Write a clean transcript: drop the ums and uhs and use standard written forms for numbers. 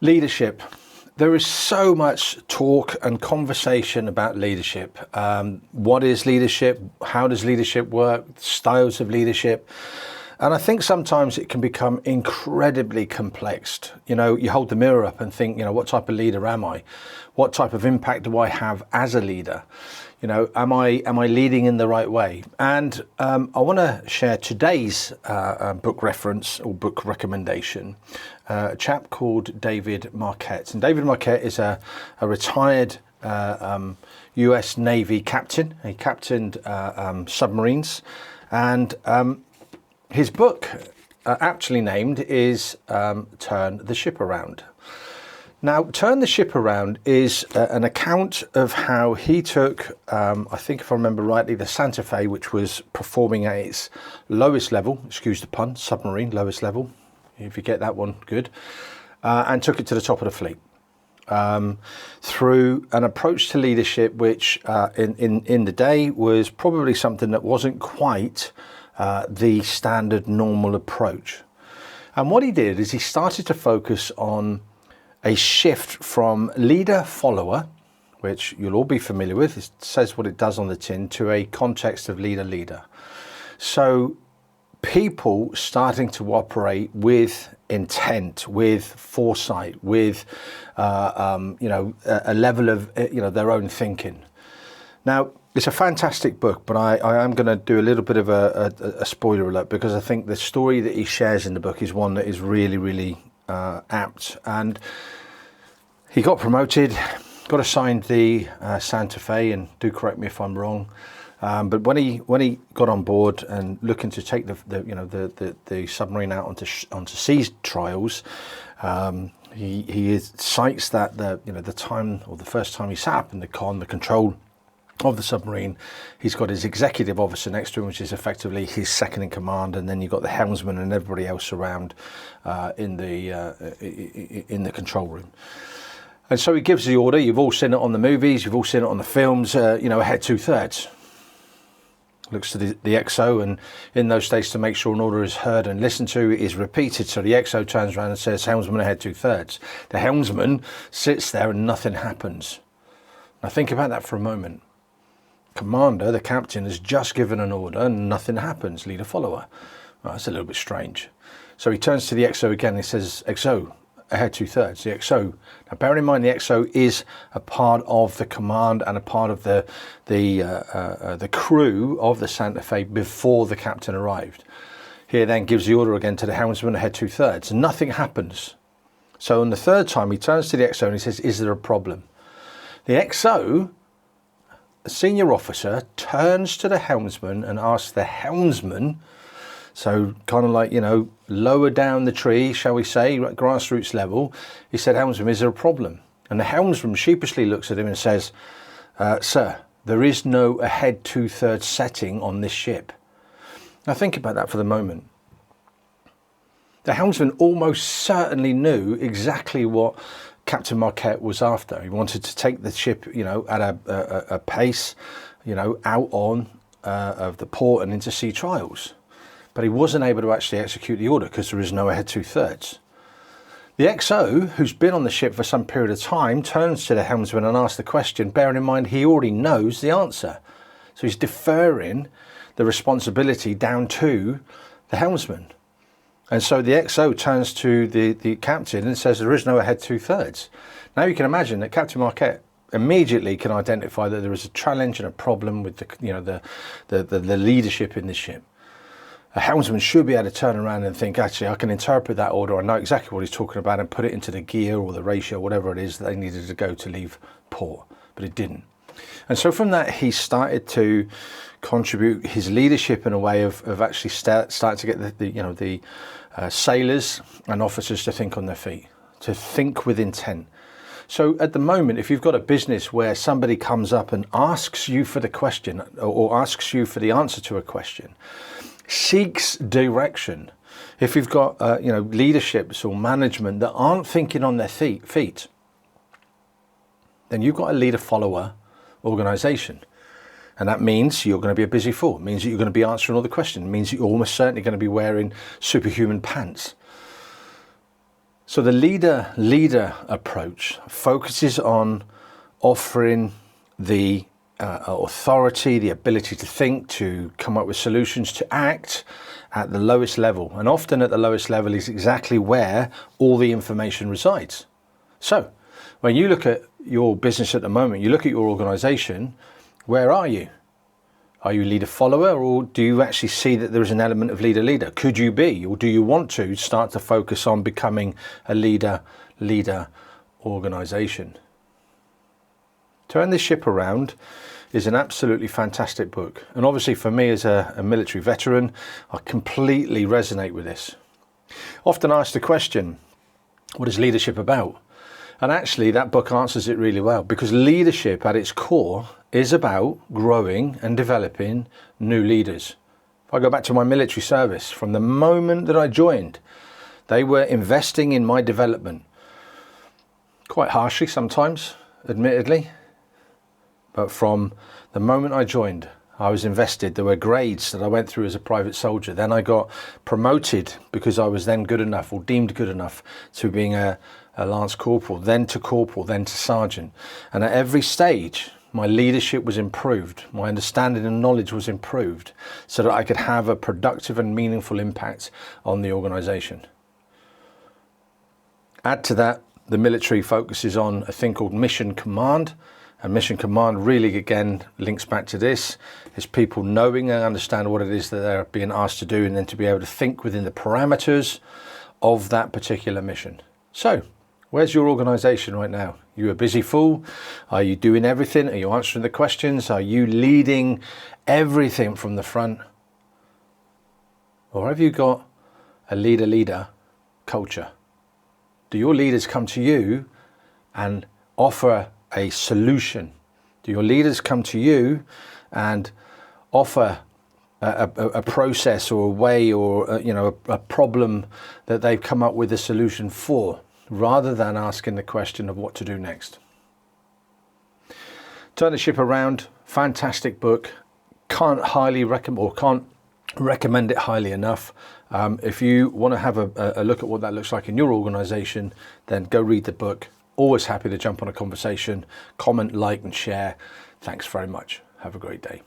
Leadership. There is so much talk and conversation about leadership. What is leadership? How does leadership work? Styles of leadership. And I think sometimes it can become incredibly complex. You know, you hold the mirror up and think, you know, what type of leader am I? What type of impact do I have as a leader? You know, am I leading in the right way? And I want to share today's book reference or book recommendation. A chap called David Marquet. And David Marquet is a retired US Navy captain. He captained submarines. And his book, aptly named, is Turn the Ship Around. Now, Turn the Ship Around is an account of how he took, I think if I remember rightly, the Santa Fe, which was performing at its lowest level, excuse the pun, submarine, lowest level, if you get that one, good, and took it to the top of the fleet. Through an approach to leadership which in the day was probably something that wasn't quite the standard normal approach. And what he did is he started to focus on a shift from leader-follower, which you'll all be familiar with, it says what it does on the tin, to a context of leader-leader. So people starting to operate with intent, with foresight, with a level of their own thinking. Now, it's a fantastic book, but I am going to do a little bit of a spoiler alert, because I think the story that he shares in the book is one that is really, really apt. And he got promoted, got assigned the Santa Fe, and do correct me if I'm wrong. But when he got on board and looking to take the submarine out onto sea trials, he cites that the time, or the first time he sat up in the control of the submarine, he's got his executive officer next to him, which is effectively his second in command, and then you've got the helmsman and everybody else around in the control room. And so he gives the order. You've all seen it on the movies, you've all seen it on the films. Ahead 2/3. Looks to the XO, and in those states, to make sure an order is heard and listened to, is repeated. So the XO turns around and says, "Helmsman ahead 2/3." The helmsman sits there and nothing happens. Now think about that for a moment. Commander, the captain, has just given an order and nothing happens. Leader follower. Well, that's a little bit strange. So he turns to the XO again and he says, "XO ahead 2/3." The XO. Now bear in mind, the XO is a part of the command and a part of the crew of the Santa Fe before the captain arrived. He then gives the order again to the helmsman ahead 2/3. Nothing happens. So on the third time he turns to the XO and he says, "Is there a problem?" The XO, a senior officer, turns to the helmsman and asks the helmsman, so kind of like, lower down the tree, shall we say, grassroots level, he said, "Helmsman, is there a problem?" And the helmsman sheepishly looks at him and says, "Sir, there is no ahead 2/3 setting on this ship." Now think about that for the moment. The helmsman almost certainly knew exactly what Captain Marquet was after. He wanted to take the ship, at a pace, out on of the port and into sea trials. But he wasn't able to actually execute the order because there is no ahead 2/3. The XO, who's been on the ship for some period of time, turns to the helmsman and asks the question, bearing in mind he already knows the answer. So he's deferring the responsibility down to the helmsman. And so the XO turns to the captain and says, "There is no ahead 2/3. Now you can imagine that Captain Marquet immediately can identify that there is a challenge and a problem with the leadership in the ship. A helmsman should be able to turn around and think, actually, I can interpret that order, I know exactly what he's talking about, and put it into the gear or the ratio, whatever it is that they needed to go to leave port. But it didn't. And so from that, he started to contribute his leadership in a way of actually starting to get the sailors and officers to think on their feet, to think with intent. So at the moment, if you've got a business where somebody comes up and asks you for the question or asks you for the answer to a question, seeks direction, if you've got leaderships or management that aren't thinking on their feet, then you've got a leader-follower organization. And that means you're going to be a busy fool. It means that you're going to be answering all the questions. It means you're almost certainly going to be wearing superhuman pants. So the leader approach focuses on offering the authority, the ability to think, to come up with solutions, to act at the lowest level. And often at the lowest level is exactly where all the information resides. So when you look at your business at the moment, you look at your organization, where are you? Are you leader follower, or do you actually see that there is an element of leader? Could you be, or do you want to start to focus on becoming a leader organization? Turn This Ship Around is an absolutely fantastic book. And obviously for me as a military veteran, I completely resonate with this. Often asked the question, what is leadership about? And actually that book answers it really well, because leadership at its core is about growing and developing new leaders. If I go back to my military service, from the moment that I joined, they were investing in my development. Quite harshly sometimes, admittedly. But from the moment I joined, I was invested. There were grades that I went through as a private soldier. Then I got promoted because I was then good enough, or deemed good enough, to being a lance corporal, then to sergeant. And at every stage, my leadership was improved. My understanding and knowledge was improved so that I could have a productive and meaningful impact on the organization. Add to that, the military focuses on a thing called mission command. And mission command really, again, links back to this. It's people knowing and understand what it is that they're being asked to do, and then to be able to think within the parameters of that particular mission. So, where's your organization right now? You a busy fool? Are you doing everything? Are you answering the questions? Are you leading everything from the front? Or have you got a leader culture? Do your leaders come to you and offer a solution? Do your leaders come to you and offer a process or a way, or a problem that they've come up with a solution for, rather than asking the question of what to do next? Turn the Ship Around, fantastic book. Can't recommend it highly enough. If you want to have a look at what that looks like in your organization, then go read the book. Always happy to jump on a conversation, comment, like and share. Thanks very much. Have a great day.